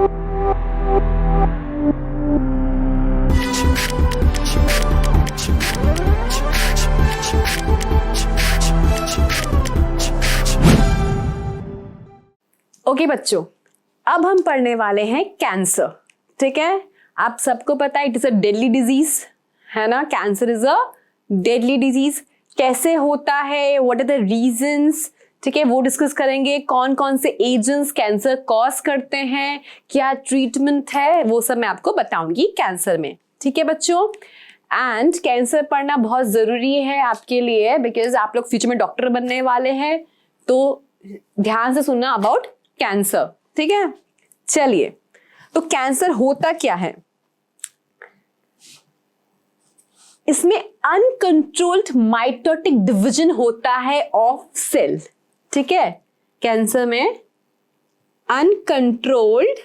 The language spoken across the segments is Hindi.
ओके बच्चों, अब हम पढ़ने वाले हैं कैंसर। ठीक है, आप सबको पता है it is a deadly disease, है ना। Cancer is a deadly disease. कैसे होता है, व्हाट आर द रीजंस, ठीक है, वो डिस्कस करेंगे। कौन कौन से एजेंट्स कैंसर कॉज करते हैं, क्या ट्रीटमेंट है, वो सब मैं आपको बताऊंगी कैंसर में। ठीक है बच्चों, एंड कैंसर पढ़ना बहुत जरूरी है आपके लिए, बिकॉज आप लोग फ्यूचर में डॉक्टर बनने वाले हैं, तो ध्यान से सुनना अबाउट कैंसर। ठीक है, चलिए, तो कैंसर होता क्या है। इसमें अनकंट्रोल्ड माइटोटिक डिवीजन होता है ऑफ सेल। ठीक है, कैंसर में uncontrolled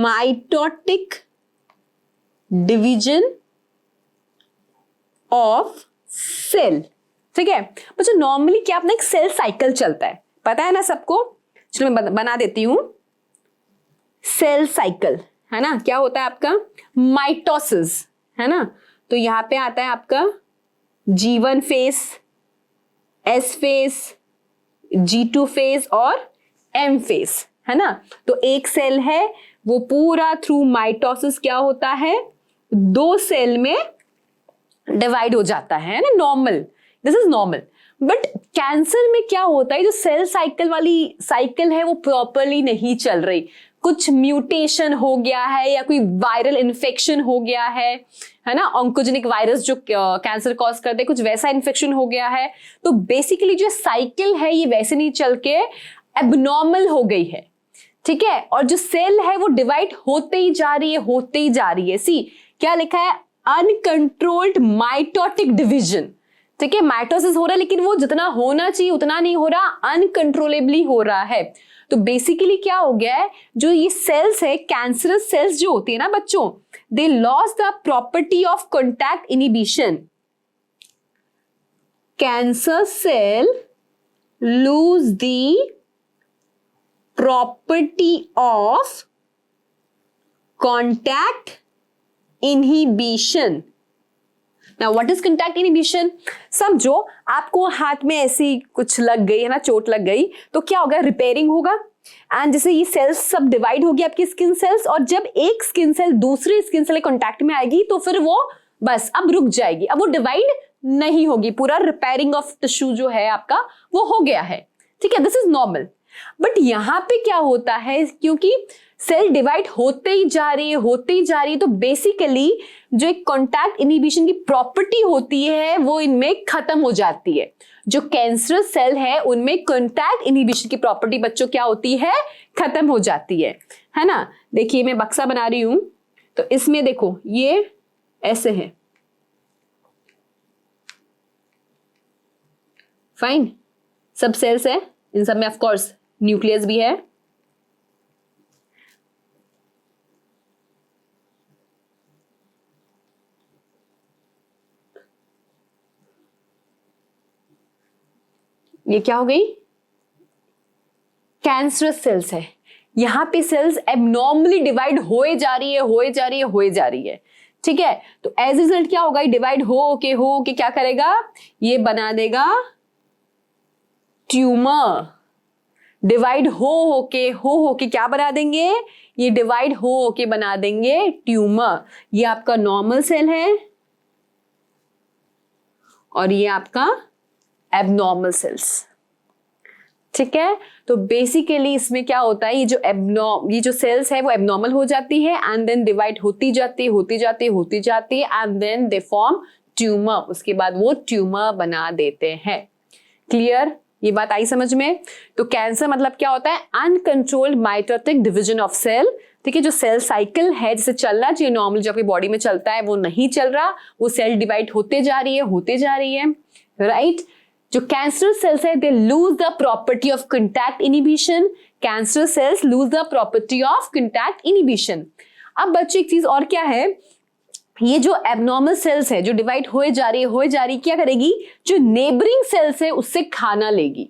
mitotic division of cell. ठीक है बच्चों, नॉर्मली क्या अपना एक सेल साइकिल चलता है, पता है ना सबको। चलो मैं बना देती हूं। सेल साइकिल है ना, क्या होता है आपका माइटोसिस, है ना। तो यहां पे आता है आपका G1 phase, S phase, G2 phase और M फेज, है ना। तो एक सेल है वो पूरा थ्रू माइटोसिस क्या होता है, दो सेल में डिवाइड हो जाता है ना, normal, this is normal. But cancer में क्या होता है, जो सेल साइकिल वाली साइकिल है वो प्रॉपरली नहीं चल रही। कुछ म्यूटेशन हो गया है या कोई वायरल इन्फेक्शन हो गया है ना, ऑन्कोजेनिक वायरस जो कैंसर कॉज करते हैं, कुछ वैसा इन्फेक्शन हो गया है। तो बेसिकली जो साइकिल है ये वैसे नहीं चल के एबनॉर्मल हो गई है। ठीक है, और जो सेल है वो डिवाइड होते ही जा रही है, होते ही जा रही है। सी क्या लिखा है, अनकंट्रोल्ड माइटोटिक डिवीजन। ठीक है, माइटोसिस हो रहा है लेकिन वो जितना होना चाहिए उतना नहीं हो रहा, अनकंट्रोलेबली हो रहा है। तो बेसिकली क्या हो गया है, जो ये सेल्स है, कैंसरस सेल्स जो होती है ना बच्चों, they loss the property of contact inhibition. Cancer cell lose the property of contact inhibition. Now what is contact inhibition, समझो आपको हाथ में ऐसी कुछ लग गई है ना, चोट लग गई, तो क्या होगा, रिपेयरिंग होगा। एंड जैसे ये सेल्स सब डिवाइड होगी आपकी स्किन सेल्स, और जब एक स्किन सेल दूसरी स्किन सेल कॉन्टैक्ट में आएगी तो फिर वो बस अब रुक जाएगी, अब वो डिवाइड नहीं होगी। पूरा रिपेयरिंग ऑफ टिश्यू जो है आपका वो हो गया है। ठीक है, दिस इज नॉर्मल। बट यहां पे क्या होता है, क्योंकि सेल डिवाइड होते ही जा रही है, होते ही जा रही है, तो बेसिकली जो एक कॉन्टैक्ट इनहिबिशन की प्रॉपर्टी होती है वो इनमें खत्म हो जाती है। जो कैंसरस सेल है उनमें कॉन्टैक्ट इनहिबिशन की प्रॉपर्टी बच्चों क्या होती है, खत्म हो जाती है ना। देखिए मैं बक्सा बना रही हूं, तो इसमें देखो ये ऐसे है, फाइन, सब सेल्स है, इन सब में ऑफ कोर्स न्यूक्लियस भी है। ये क्या हो गई, कैंसरस सेल्स है। यहां पे सेल्स एबनॉर्मली डिवाइड होए जा रही है, होए जा रही है, होए जा रही है। ठीक है, तो एज रिजल्ट क्या होगा, डिवाइड हो के क्या करेगा, ये बना देगा ट्यूमर। डिवाइड हो के क्या बना देंगे, ये डिवाइड हो के बना देंगे ट्यूमर। ये आपका नॉर्मल सेल है और ये आपका एबनॉर्मल सेल्स। ठीक है, तो बेसिकली इसमें क्या होता है, ये जो सेल्स है वो एबनॉर्मल हो जाती है एंड देन डिवाइड होती जाती है and then they form tumour. उसके बाद वो ट्यूमर बना देते हैं। क्लियर, ये बात आई समझ में। तो कैंसर मतलब क्या होता है, uncontrolled mitotic division of cell. ठीक है, जो सेल साइकिल है जिसे चलना चाहिए नॉर्मल जो आपकी बॉडी में चलता है वो नहीं चल रहा, वो सेल डिवाइड होते जा रही है, राइट। जो कैंसर सेल्स है they lose the property of contact inhibition. Cancer cells loose the property of contact inhibition. अब बच्चों एक चीज और क्या है, ये जो एबनॉर्मल सेल्स है जो डिवाइड होए जा रही क्या करेगी, जो नेबरिंग सेल्स है उससे खाना लेगी।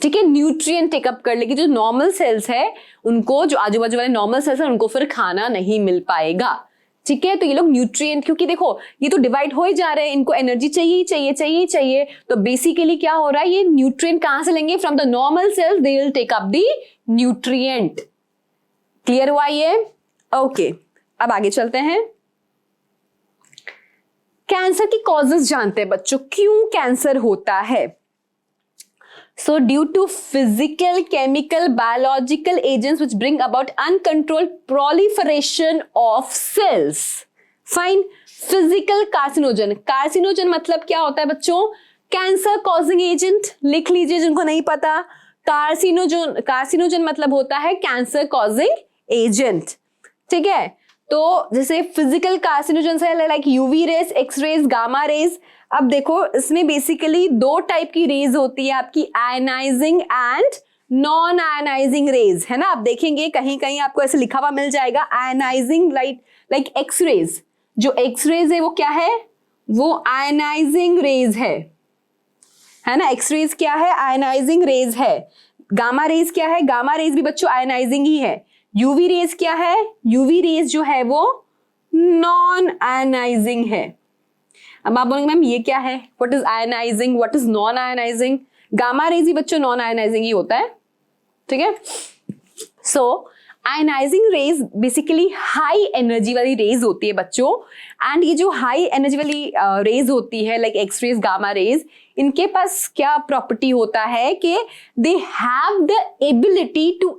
ठीक है, न्यूट्रिएंट टेकअप कर लेगी। जो नॉर्मल सेल्स है उनको, जो आजू बाजू वाले नॉर्मल सेल्स है उनको फिर खाना नहीं मिल पाएगा। ठीक है, तो ये लोग न्यूट्रिएंट, क्योंकि देखो ये तो डिवाइड हो ही जा रहे हैं, इनको एनर्जी चाहिए चाहिए चाहिए चाहिए, तो बेसिकली क्या हो रहा है, ये न्यूट्रिएंट कहां से लेंगे? From the normal cells they will take up the nutrient. Clear हुआ ये? ओके, अब आगे चलते हैं। कैंसर की कॉजेस जानते हैं बच्चों, क्यों कैंसर होता है। So due to physical, chemical, biological agents which bring about uncontrolled proliferation of cells. Fine. Physical carcinogen. Carcinogen मतलब क्या होता है बच्चों? Cancer causing agent. लिख लीजिए जिनको नहीं पता। कार्सिनोजन मतलब होता है कैंसर कॉजिंग एजेंट। ठीक है, तो जैसे फिजिकल कार्सिनोजन है like UV rays, X rays, gamma rays. अब देखो इसमें बेसिकली दो टाइप की रेज होती है आपकी, ionising and non ionising rays, है ना। आप देखेंगे कहीं कहीं आपको ऐसे लिखा हुआ मिल जाएगा आयनाइजिंग लाइक एक्स रेज। जो एक्स रेज है वो क्या है? वो आयनाइजिंग रेज है ना। एक्स रेज क्या है? आयनाइजिंग रेज है। गामा रेज क्या है? गामा रेज भी बच्चों आयनाइजिंग ही है। यूवी रेज क्या है? यूवी रेज जो है वो नॉन आयनाइजिंग है। अब आप बोलेंगे मैम ये क्या है? What is ionising, what is non ionising? Gamma rays ही बच्चों नॉन आयनाइजिंग ही होता है। ठीक है, so ionising rays basically high energy वाली रेज होती है बच्चों। एंड ये जो हाई एनर्जी वाली रेज होती है like X rays, gamma rays, इनके पास क्या प्रॉपर्टी होता है कि they have the ability to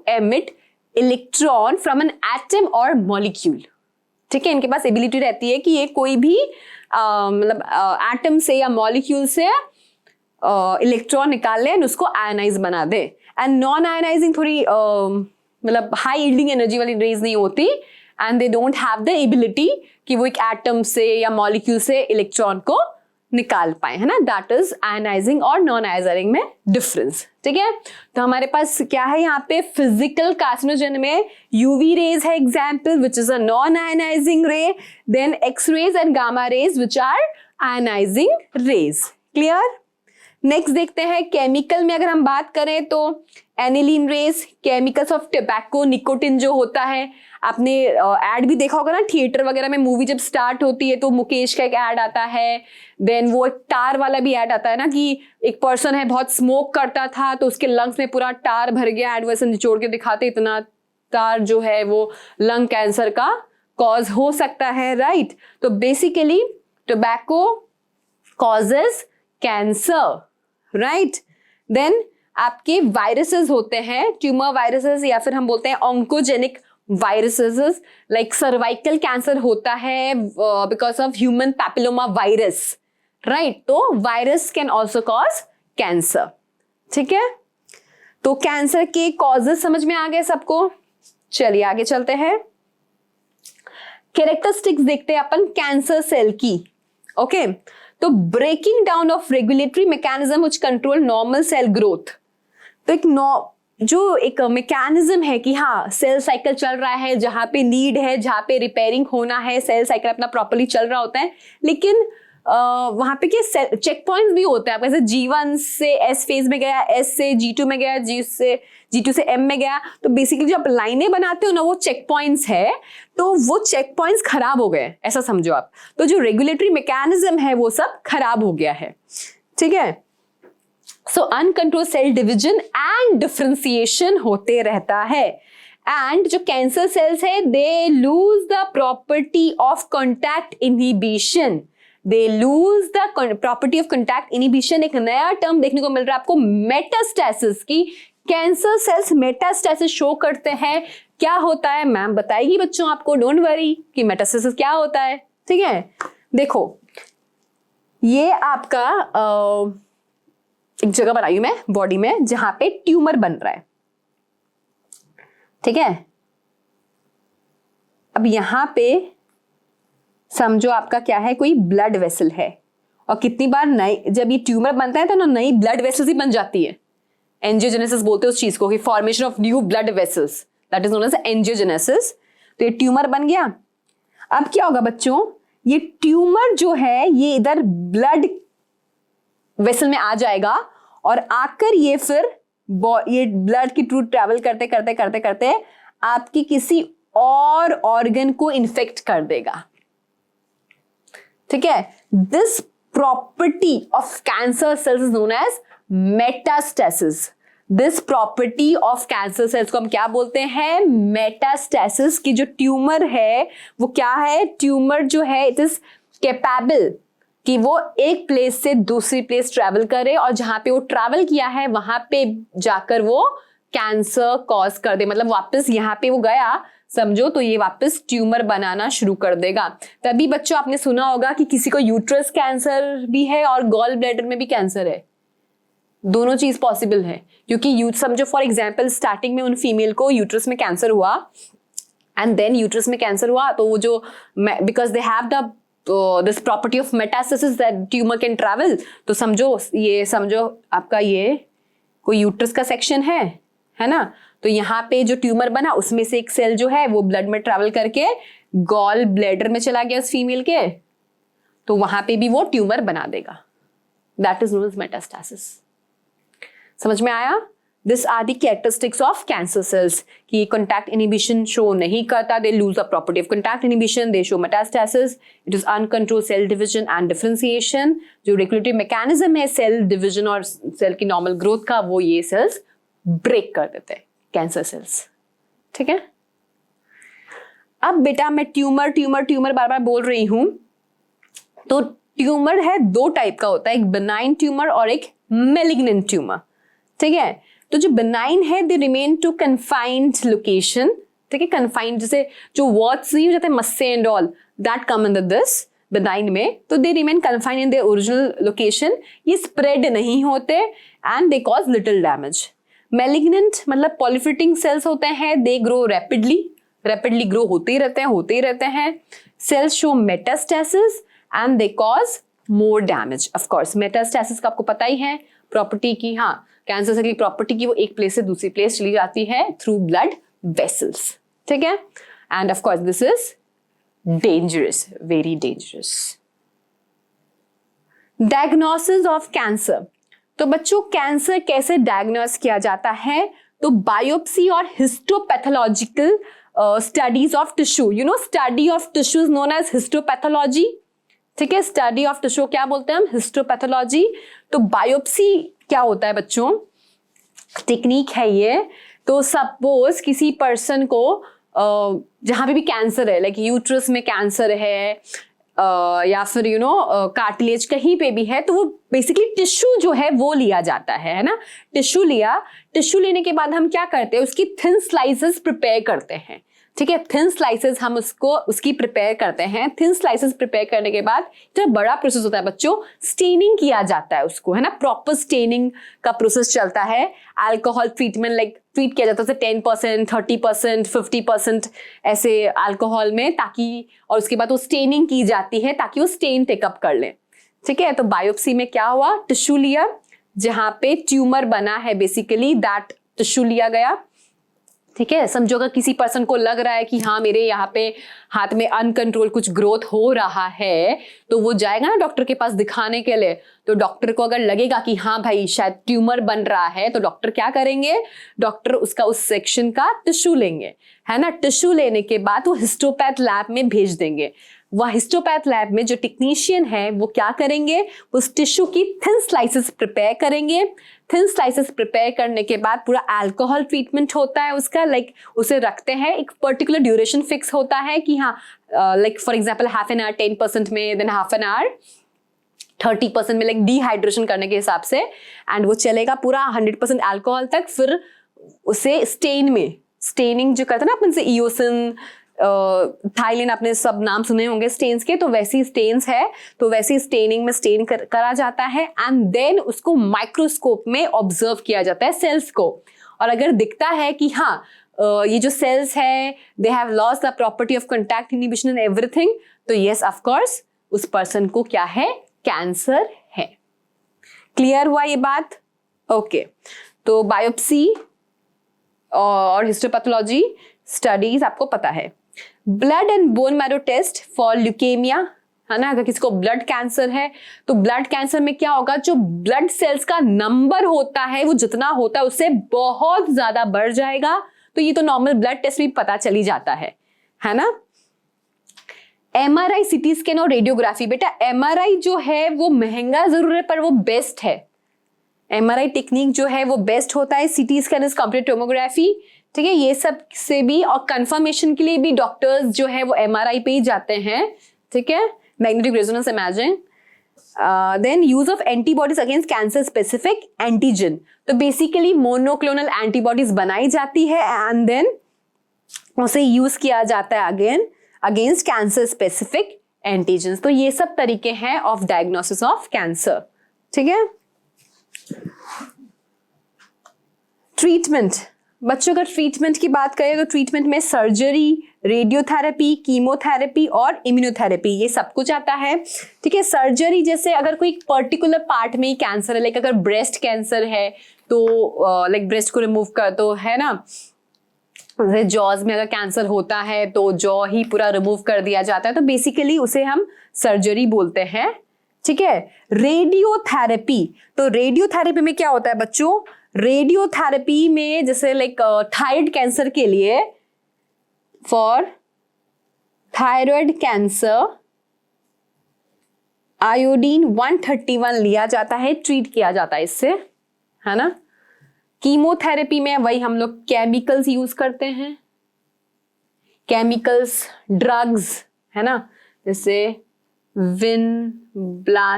emit electron from an atom और मॉलिक्यूल। ठीक है, इनके पास एबिलिटी रहती है कि ये कोई भी मतलब एटम से या मॉलिक्यूल से इलेक्ट्रॉन निकाल ले और उसको आयनाइज बना दे। एंड नॉन आयनाइजिंग थोड़ी मतलब हाई यील्डिंग एनर्जी वाली रेज नहीं होती, and they don't have the ability कि वो एक एटम से या मॉलिक्यूल से इलेक्ट्रॉन को निकाल पाए, है ना। दैट इज आयनाइजिंग और नॉन आयनाइजिंग में डिफरेंस। ठीक है, तो हमारे पास क्या है यहाँ पे? फिजिकल कार्सिनोजन में यूवी रेज है example which is a non ionising ray, then X rays and gamma rays which are ionising rays. Clear? Next देखते हैं केमिकल में अगर हम बात करें तो aniline rays, chemicals of tobacco, nicotine जो होता है, आपने एड भी देखा होगा ना थिएटर वगैरह में, मूवी जब स्टार्ट होती है तो मुकेश का एक एड आता है, देन वो एक टार वाला भी एड आता है ना कि एक पर्सन है बहुत स्मोक करता था तो उसके लंग्स में पूरा टार भर गया, एड वैसे निचोड़ के दिखाते इतना टार जो है वो लंग कैंसर का कॉज हो सकता है, राइट। तो basically tobacco causes cancer, right. Then आपके वायरसेस होते हैं, ट्यूमर वायरसेस या फिर हम बोलते हैं oncogenic viruses, like cervical cancer होता है because of human papilloma virus, right. तो virus can also cause cancer. ठीक है, तो कैंसर के कॉजेस समझ में आ गए सबको। चलिए आगे चलते हैं, कैरेक्टरिस्टिक्स देखते हैं अपन कैंसर सेल की। ओके, तो breaking down of regulatory mechanism which control normal cell growth. तो जो एक मैकेनिज्म है कि हाँ सेल साइकिल चल रहा है, जहां पे नीड है, जहां पे रिपेयरिंग होना है, सेल साइकिल अपना प्रॉपर्ली चल रहा होता है, लेकिन वहां पे क्या चेक पॉइंट्स भी होते हैं। जैसे G1 से S फेज में गया, S से G2 में गया, G2 से M में गया, तो बेसिकली जो आप लाइनें बनाते हो ना वो चेक पॉइंट्स है, तो वो चेक पॉइंट्स खराब हो गए ऐसा समझो आप। तो जो रेगुलेटरी मैकेनिज्म है वो सब खराब हो गया है। ठीक है, so uncontrol cell division and differentiation होते रहता है। एंड जो कैंसर सेल्स है they lose the property of contact inhibition, they lose the property of contact inhibition. एक नया टर्म देखने को मिल रहा है आपको, मेटास्टेसिस की। कैंसर सेल्स मेटास्टेसिस शो करते हैं। क्या होता है मैम बताएगी बच्चों आपको, डोंट वरी कि मेटास्टेसिस क्या होता है। ठीक है, देखो ये आपका एक जगह बनाई हूं मैं बॉडी में जहां पे ट्यूमर बन रहा है। ठीक है, अब यहां पे समझो आपका क्या है, कोई ब्लड वेसल है, और कितनी बार नई जब ये ट्यूमर बनता है तो ना नई ब्लड वेसल्स ही बन जाती है। एंजियोजेनेसिस बोलते हैं उस चीज को, कि formation of new blood vessels, that is known as angiogenesis. तो ये ट्यूमर बन गया। अब क्या होगा बच्चों, ये ट्यूमर जो है ये इधर ब्लड वेसल में आ जाएगा और आकर ये फिर ये ब्लड की थ्रू ट्रैवल करते करते करते करते आपकी किसी और ऑर्गन को इन्फेक्ट कर देगा। ठीक है, this property of cancer cells is known as metastasis. This property of cancer cells को हम क्या बोलते हैं? मेटास्टेसिस। की जो ट्यूमर है वो क्या है? ट्यूमर जो है इट इज कैपेबल कि वो एक प्लेस से दूसरी प्लेस ट्रैवल करे और जहां पे वो ट्रैवल किया है वहां पे जाकर वो कैंसर कॉज कर दे। मतलब वापस यहाँ पे वो गया समझो तो ये वापस ट्यूमर बनाना शुरू कर देगा। तभी बच्चों आपने सुना होगा कि किसी को यूट्रस कैंसर भी है और गॉल ब्लैडर में भी कैंसर है। दोनों चीज पॉसिबल है क्योंकि समझो फॉर एग्जाम्पल स्टार्टिंग में उन फीमेल को यूट्रस में कैंसर हुआ एंड देन यूट्रस में कैंसर हुआ तो वो जो because they have the this property of metastasis that tumour can travel. तो समझो आपका ये कोई यूट्रस का सेक्शन है ना, तो यहाँ पे जो ट्यूमर बना उसमें से एक सेल जो है वो ब्लड में ट्रैवल करके गॉल ब्लैडर में चला गया उस फीमेल के, तो वहां पे भी वो ट्यूमर बना देगा। That is known as metastasis. समझ में आया? This are the characteristics of cancer cells कि कॉन्टैक्ट इनिबिशन शो नहीं करता, they lose the property of contact inhibition, they show metastasis, it is uncontrolled cell division and differentiation. जो रेगुलेटरी मैकेनिज्म है सेल डिवीजन और सेल की नॉर्मल ग्रोथ का वो ये सेल्स ब्रेक कर देते हैं, कैंसर सेल्स। ठीक है, अब बेटा मैं ट्यूमर बार बार बोल रही हूं, तो ट्यूमर है दो टाइप का होता है, एक बेनाइन ट्यूमर और एक मेलिग्नेंट ट्यूमर। ठीक है, तो जो बेनाइन है they remain to confined location. ठीक है, कन्फाइंड जैसे जो वर्ड्स यूज होते हैं मस्से and all that come under this benign में, तो they remain confined in their original location. ये स्प्रेड नहीं होते and they cause little damage. Malignant मतलब प्रोलिफरेटिंग सेल्स होते हैं, दे ग्रो रैपिडली ग्रो होते ही रहते हैं। Cells show metastasis and they cause more damage. Of course metastasis का आपको पता ही है प्रॉपर्टी की, हाँ कैंसर सेल की प्रॉपर्टी की वो एक प्लेस से दूसरी प्लेस चली जाती है थ्रू ब्लड वेसल्स। ठीक है, end of course this is dangerous, very dangerous. Diagnosis of cancer. तो बच्चों कैंसर कैसे डायग्नोस किया जाता है? तो बायोप्सी और histopathological studies of tissue. You know study of tissue is known as histopathology. ठीक है, स्टडी ऑफ टिश्यू क्या बोलते हैं हम? हिस्टोपैथोलॉजी। तो बायोप्सी क्या होता है बच्चों? टेक्निक है ये। तो सपोज किसी पर्सन को जहां पे भी कैंसर है, लाइक यूट्रस में कैंसर है या फिर कार्टिलेज कहीं पे भी है, तो वो बेसिकली टिश्यू जो है वो लिया जाता है ना। टिश्यू लेने के बाद हम क्या करते हैं? उसकी थिन स्लाइसेस प्रिपेयर करते हैं। ठीक है, थिन स्लाइसेस हम उसकी प्रिपेयर करते हैं। थिन स्लाइसेस प्रिपेयर करने के बाद जो बड़ा प्रोसेस होता है बच्चों, स्टेनिंग किया जाता है उसको, है ना। प्रॉपर स्टेनिंग का प्रोसेस चलता है। अल्कोहल ट्रीटमेंट ट्रीट किया जाता है 10%, 30%, 50% ऐसे अल्कोहल में, ताकि और उसके बाद वो स्टेनिंग की जाती है ताकि वो स्टेन टेकअप कर ले। ठीक है, तो बायोप्सी में क्या हुआ? टिश्यू लिया जहां पे ट्यूमर बना है, बेसिकली दैट टिश्यू लिया गया। ठीक है, समझो अगर किसी पर्सन को लग रहा है कि हाँ मेरे यहाँ पे हाथ में अनकंट्रोल कुछ ग्रोथ हो रहा है, तो वो जाएगा ना डॉक्टर के पास दिखाने के लिए। तो डॉक्टर को अगर लगेगा कि हाँ भाई शायद ट्यूमर बन रहा है, तो डॉक्टर क्या करेंगे? डॉक्टर उसका उस सेक्शन का टिश्यू लेंगे, है ना। टिश्यू लेने के बाद वो हिस्टोपैथ लैब में भेज देंगे। वह हिस्टोपैथ लैब में जो टेक्नीशियन है वो क्या करेंगे? उस टिश्यू की थिन स्लाइसेस प्रिपेयर करेंगे। थिन स्लाइसेस प्रिपेयर करने के बाद पूरा अल्कोहल ट्रीटमेंट होता है उसका, उसे रखते हैं, एक पर्टिकुलर ड्यूरेशन फिक्स होता है कि हाँ for example half an hour 10% में, देन हाफ एन आवर 30% में, डिहाइड्रेशन करने के हिसाब से, एंड वो चलेगा पूरा 100% अल्कोहल तक। फिर उसे स्टेनिंग जो करते हैं ना अपन से, ईओसिन, थाईलिन, आपने सब नाम सुने होंगे स्टेन्स के, तो वैसी स्टेन्स है, तो वैसी स्टेनिंग में स्टेन करा जाता है एंड देन उसको माइक्रोस्कोप में ऑब्जर्व किया जाता है सेल्स को। और अगर दिखता है कि हाँ ये जो सेल्स है they have lost the property of contact inhibition and everything, तो यस ऑफ कोर्स उस पर्सन को क्या है? कैंसर है। क्लियर हुआ ये बात? ओके, तो बायोप्सी और हिस्टोपैथोलॉजी स्टडीज आपको पता है। Blood and bone marrow test for leukaemia, है ना। अगर किसी को ब्लड कैंसर है तो ब्लड कैंसर में क्या होगा, जो ब्लड सेल्स का नंबर होता है वो जितना होता है उससे बहुत ज्यादा बढ़ जाएगा। तो ये तो नॉर्मल ब्लड टेस्ट भी पता चली जाता है ना। MRI, CT स्कैन और रेडियोग्राफी, बेटा MRI जो है वो महंगा जरूर है पर वो बेस्ट है। MRI टेक्निक जो है वो बेस्ट होता है। CT scan is computer tomography, ठीक है। ये सब से भी और कंफर्मेशन के लिए भी डॉक्टर्स जो है वो MRI पे ही जाते हैं, ठीक है। Magnetic resonance imaging. Then use of antibodies against cancer specific antigen, तो बेसिकली मोनोक्लोनल एंटीबॉडीज बनाई जाती है एंड देन उसे यूज किया जाता है again against cancer specific antigens. तो ये सब तरीके हैं ऑफ डायग्नोसिस ऑफ कैंसर, ठीक है। ट्रीटमेंट, बच्चों का ट्रीटमेंट की बात करें तो ट्रीटमेंट में सर्जरी, रेडियोथेरेपी, कीमोथेरेपी और इम्यूनोथेरेपी ये सब कुछ आता है, ठीक है। सर्जरी जैसे अगर कोई पर्टिकुलर पार्ट में ही कैंसर है, लाइक अगर ब्रेस्ट कैंसर है तो लाइक ब्रेस्ट को रिमूव कर, तो है ना, जैसे जॉज में अगर कैंसर होता है तो जॉ ही पूरा रिमूव कर दिया जाता है, तो बेसिकली उसे हम सर्जरी बोलते हैं, ठीक है। रेडियोथेरेपी, तो रेडियोथेरेपी में क्या होता है बच्चों, रेडियोथेरेपी में जैसे लाइक थायराइड कैंसर के लिए, फॉर थायराइड कैंसर आयोडीन 131 लिया जाता है, ट्रीट किया जाता है इससे, है ना। कीमोथेरेपी में वही हम लोग केमिकल्स यूज करते हैं, केमिकल्स, ड्रग्स, है ना, जैसे विनब्लास्टिन,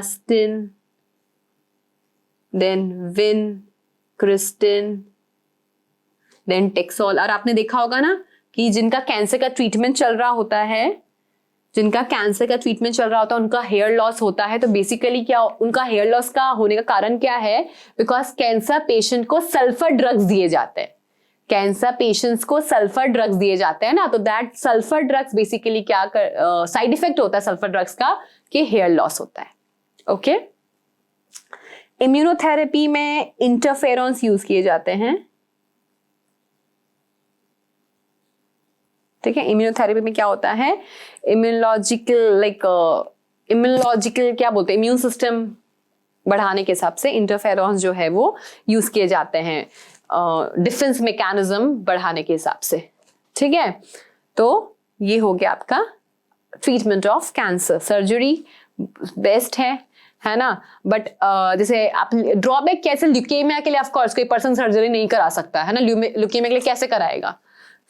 देन विनक्रिस्टिन, देन टेक्सोल। और आपने देखा होगा ना कि जिनका कैंसर का ट्रीटमेंट चल रहा होता है, जिनका कैंसर का ट्रीटमेंट चल रहा होता है उनका हेयर लॉस होता है, तो बेसिकली क्या उनका हेयर लॉस का होने का कारण क्या है, बिकॉज कैंसर पेशेंट को सल्फर ड्रग्स दिए जाते हैं, कैंसर पेशेंट्स को सल्फर ड्रग्स दिए जाते हैं ना, तो दैट सल्फर ड्रग्स बेसिकली क्या साइड इफेक्ट होता है सल्फर ड्रग्स का कि हेयर लॉस होता है, ओके। इम्यूनोथेरेपी में इंटरफेरॉन्स यूज किए जाते हैं, ठीक है। इम्यूनोथेरेपी में क्या होता है, इम्यूनोलॉजिकल क्या बोलते हैं, इम्यून सिस्टम बढ़ाने के हिसाब से इंटरफेरॉन्स जो है वो यूज किए जाते हैं डिफेंस मैकेनिज्म बढ़ाने के हिसाब से, ठीक है। तो ये हो गया आपका treatment of cancer. Surgery best है ना, बट जैसे आप ड्रॉबैक कैसे, ल्यूकेमिया के लिए ऑफ कोर्स कोई पर्सन सर्जरी नहीं करा सकता है ना, ल्यूकेमिया के लिए कैसे कराएगा,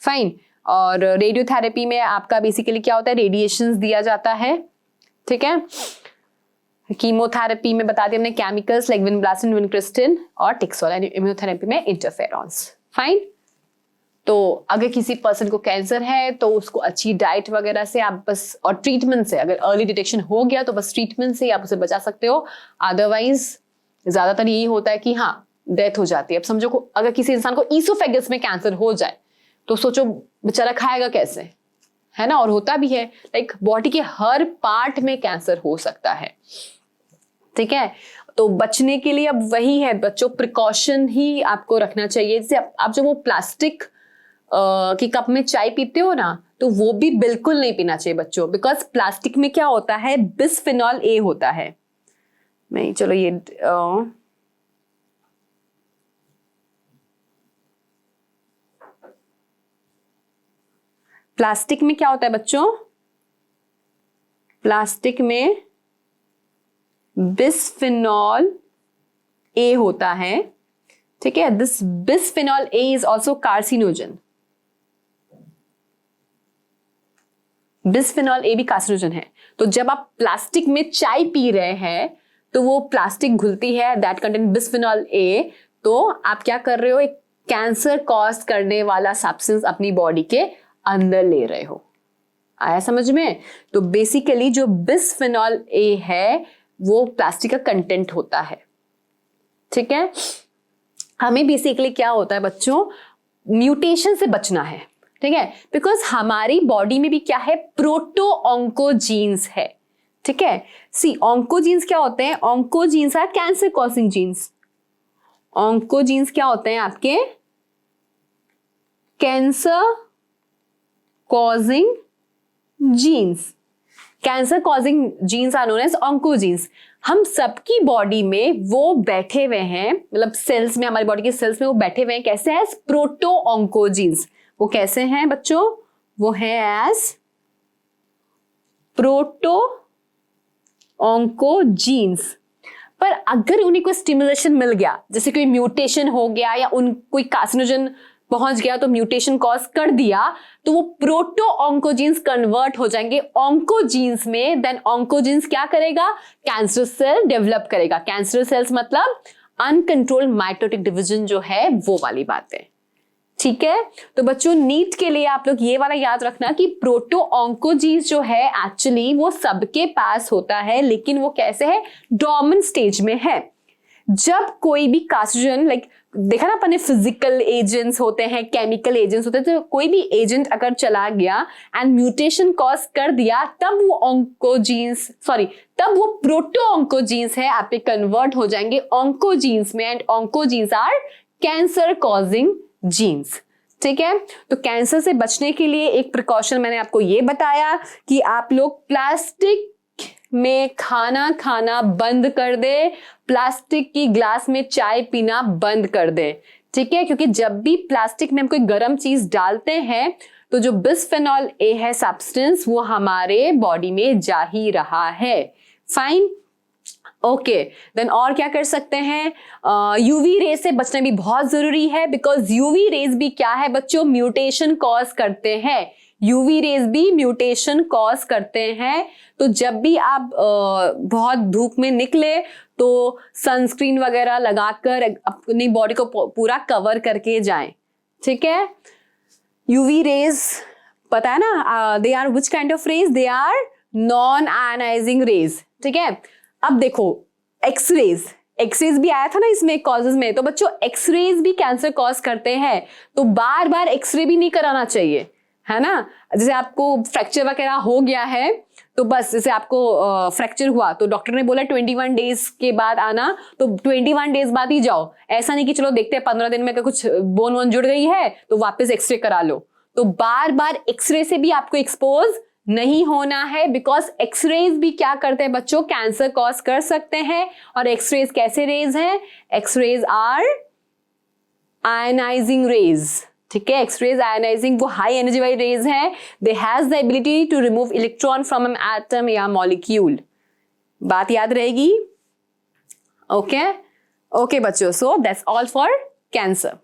फाइन। और रेडियोथेरेपी में आपका बेसिकली क्या होता है, रेडिएशंस दिया जाता है, ठीक है। कीमोथेरेपी में बता दिया हमने केमिकल्स लाइक विनब्लास्टिन, विनक्रिस्टिन और टेक्सोल, एंड इम्यूनोथेरेपी में इंटरफेरॉन्स, फाइन। तो अगर किसी पर्सन को कैंसर है तो उसको अच्छी डाइट वगैरह से आप बस, और ट्रीटमेंट से, अगर अर्ली डिटेक्शन हो गया तो बस ट्रीटमेंट से आप उसे बचा सकते हो, अदरवाइज ज्यादातर यही होता है कि हाँ डेथ हो जाती है। अब समझो अगर किसी इंसान को ईसोफेगस में कैंसर हो जाए तो सोचो बेचारा खाएगा कैसे, है ना। और होता भी है, लाइक बॉडी के हर पार्ट में कैंसर हो सकता है, ठीक है। तो बचने के लिए अब वही है बच्चों, प्रिकॉशन ही आपको रखना चाहिए। जैसे आप जो वो प्लास्टिक की कप में चाय पीते हो ना, तो वो भी बिल्कुल नहीं पीना चाहिए बच्चों, बिकॉज प्लास्टिक में क्या होता है, बिस्फेनॉल ए होता है। नहीं चलो ये प्लास्टिक में क्या होता है बच्चों, प्लास्टिक में बिस्फेनॉल ए होता है, ठीक है। This bisphenol A is also carcinogen, bisphenol A भी कार्सिनोजन है। तो जब आप प्लास्टिक में चाय पी रहे हैं तो वो प्लास्टिक घुलती है, दैट कंटेन बिस्फेनॉल ए, तो आप क्या कर रहे हो, एक कैंसर कॉज करने वाला सब्सटेंस अपनी बॉडी के अंदर ले रहे हो। आया समझ में। तो बेसिकली जो बिस्फेनॉल ए है वो प्लास्टिक का कंटेंट होता है, ठीक है। हमें बेसिकली क्या होता है बच्चों, म्यूटेशन से बचना है, ठीक है, बिकॉज हमारी बॉडी में भी क्या है, प्रोटो ऑन्कोजीन्स है, ठीक है। सी ऑन्कोजीन्स क्या होते हैं, oncogenes are cancer causing genes. Oncogenes क्या होते हैं आपके, cancer causing genes, cancer causing genes are known as oncogenes. हम सबकी बॉडी में वो बैठे हुए हैं, मतलब सेल्स में, हमारी बॉडी के सेल्स में वो बैठे हुए हैं कैसे, एज प्रोटो ऑन्कोजीन्स। वो कैसे हैं बच्चों? वो है एज प्रोटो ऑन्कोजीन्स। पर अगर उन्हें कोई स्टिमुलेशन मिल गया, जैसे कोई म्यूटेशन हो गया या उन कोई कार्सिनोजन पहुंच गया तो म्यूटेशन कॉज कर दिया, तो वो प्रोटो ऑन्कोजीन्स कन्वर्ट हो जाएंगे ऑन्कोजीन्स में। देन ऑन्कोजीन्स क्या करेगा? कैंसर सेल डेवलप करेगा। कैंसर सेल्स मतलब अनकंट्रोल्ड माइटोटिक डिवीजन जो है वो वाली बात है। ठीक है, तो बच्चों नीट के लिए आप लोग ये वाला याद रखना कि प्रोटो ऑन्कोजीन्स जो है एक्चुअली वो सबके पास होता है, लेकिन वो कैसे है? डोर्मेंट स्टेज में है। जब कोई भी कार्सिनोजन, लाइक देखा ना अपने, फिजिकल एजेंट्स होते हैं, केमिकल एजेंट्स होते हैं, तो कोई भी एजेंट अगर चला गया एंड म्यूटेशन कॉज कर दिया, तब वो ऑन्कोजीन्स, सॉरी, तब वो प्रोटो ऑन्कोजीन्स है आप पे कन्वर्ट हो जाएंगे ऑन्कोजीन्स में, and oncogenes are cancer causing genes. ठीक है, तो कैंसर से बचने के लिए एक प्रिकॉशन मैंने आपको ये बताया कि आप लोग प्लास्टिक में खाना खाना बंद कर दे, प्लास्टिक की ग्लास में चाय पीना बंद कर दे। ठीक है, क्योंकि जब भी प्लास्टिक में हम कोई गर्म चीज डालते हैं तो जो बिस्फेनॉल ए है सब्सटेंस, वो हमारे बॉडी में जा ही रहा है। फाइन, ओके, देन और क्या कर सकते हैं? यूवी रेज से बचना भी बहुत जरूरी है, बिकॉज यूवी रेज भी क्या है बच्चों? म्यूटेशन कॉज करते हैं। यूवी रेज भी म्यूटेशन कॉज करते हैं। तो जब भी आप बहुत धूप में निकले तो सनस्क्रीन वगैरह लगाकर अपनी बॉडी को पूरा कवर करके जाएं। ठीक है, यूवी रेज पता है ना, they are which kind of rays? They are non ionising rays. ठीक है, अब देखो एक्सरेज, एक्सरेज भी आया था ना इसमें कॉजेज में, तो बच्चों एक्सरेज भी कैंसर कॉज करते हैं, तो बार बार एक्सरे भी नहीं कराना चाहिए, है ना। जैसे आपको फ्रैक्चर वगैरह हो गया है, तो बस जैसे आपको फ्रैक्चर हुआ तो डॉक्टर ने बोला 21 डेज के बाद आना, तो 21 डेज बाद ही जाओ। ऐसा नहीं कि चलो देखते हैं 15 दिन में अगर कुछ बोन वोन जुड़ गई है तो वापस एक्सरे करा लो। तो बार बार एक्सरे से भी आपको एक्सपोज नहीं होना है, बिकॉज एक्सरेज भी क्या करते हैं बच्चों? कैंसर कॉज कर सकते हैं। और एक्सरेज कैसे रेज हैं? X rays are ionising rays. ठीक है, एक्सरेज आयनाइजिंग, वो हाई एनर्जी वाली रेज है। They has the ability to remove electron from an atom या मॉलिक्यूल। बात याद रहेगी? ओके ओके बच्चों, so that's all for cancer.